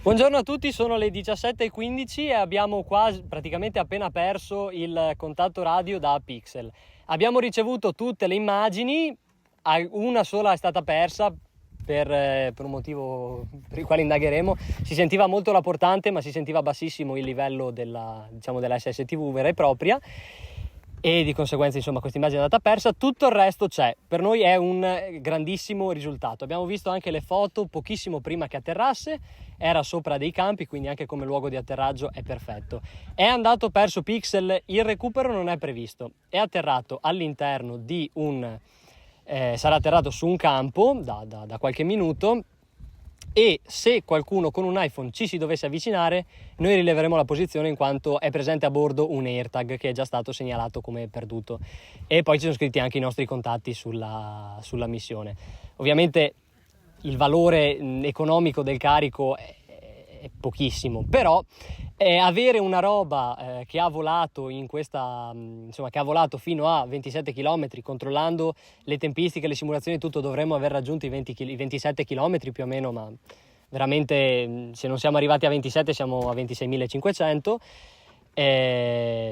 Buongiorno a tutti, sono le 17:15 e abbiamo quasi praticamente appena perso il contatto radio da Pixel. Abbiamo ricevuto tutte le immagini, una sola è stata persa per un motivo per il quale indagheremo. Si sentiva molto la portante, ma si sentiva bassissimo il livello della SSTV vera e propria, e di conseguenza insomma questa immagine è andata persa. Tutto il resto c'è, per noi è un grandissimo risultato. Abbiamo visto anche le foto pochissimo prima che atterrasse, era sopra dei campi, quindi anche come luogo di atterraggio è perfetto. È andato perso Pixel, il recupero non è previsto, è atterrato all'interno di sarà atterrato su un campo da qualche minuto, e se qualcuno con un iPhone ci si dovesse avvicinare noi rileveremo la posizione, in quanto è presente a bordo un AirTag che è già stato segnalato come perduto, e poi ci sono scritti anche i nostri contatti sulla missione. Ovviamente il valore economico del carico è pochissimo, però avere una roba che ha volato che ha volato fino a 27 km, controllando le tempistiche, le simulazioni e tutto, dovremmo aver raggiunto i 27 km più o meno, ma veramente se non siamo arrivati a 27 siamo a 26.500.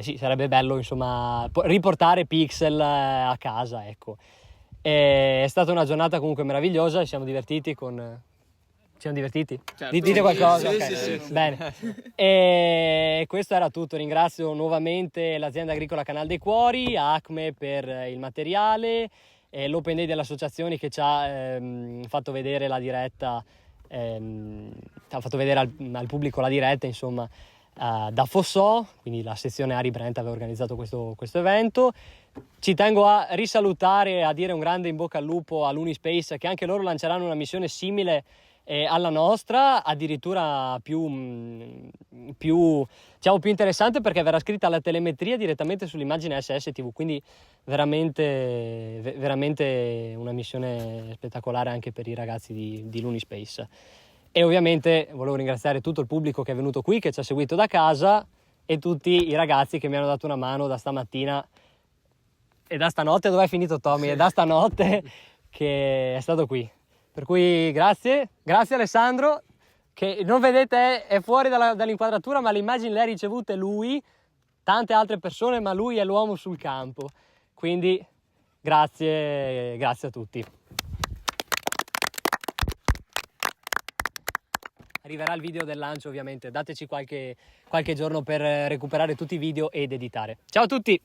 Sì, sarebbe bello insomma riportare Pixel a casa, ecco. È stata una giornata comunque meravigliosa, ci siamo divertiti. Certo. Dite qualcosa? Sì, okay. sì. Bene. E questo era tutto. Ringrazio nuovamente l'azienda agricola Canal dei Cuori, Acme per il materiale, l'Open Day delle associazioni che ci ha fatto vedere la diretta, ha fatto vedere al pubblico la diretta, insomma, da Fossò, quindi la sezione Ari Brent aveva organizzato questo evento. Ci tengo a risalutare e a dire un grande in bocca al lupo all'Unispace, che anche loro lanceranno una missione simile alla nostra, addirittura più interessante, perché verrà scritta la telemetria direttamente sull'immagine SSTV, quindi veramente una missione spettacolare anche per i ragazzi di l'Unispace. E ovviamente volevo ringraziare tutto il pubblico che è venuto qui, che ci ha seguito da casa, e tutti i ragazzi che mi hanno dato una mano da stamattina e da stanotte. Dove è finito Tommy? E da stanotte che è stato qui. Per cui grazie Alessandro, che non vedete è fuori dall'inquadratura, ma le immagini le ha ricevute lui, tante altre persone, ma lui è l'uomo sul campo. Quindi grazie a tutti. Arriverà il video del lancio, ovviamente, dateci qualche giorno per recuperare tutti i video ed editare. Ciao a tutti!